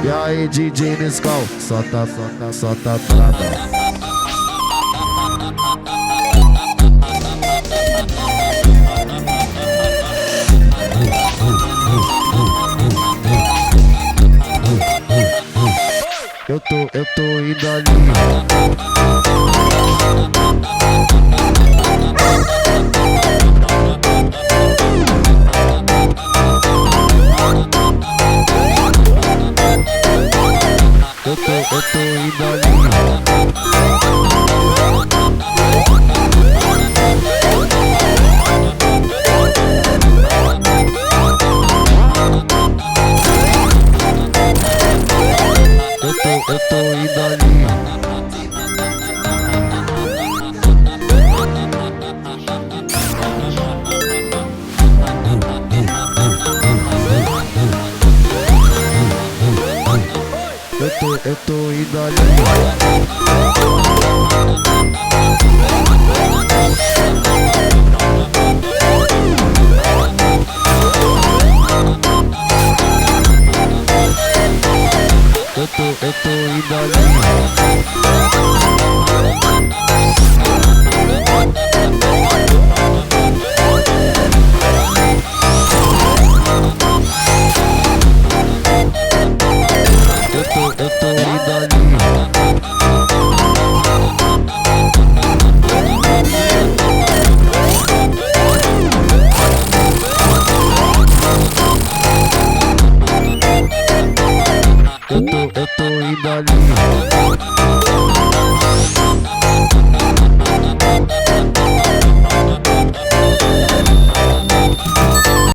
E aí, DJ Nescau, solta a trava. Eu tô indo ali. Eu tô indo ali. Eu tô indo ali. Eu tô indo ali. Eu tô indo ali.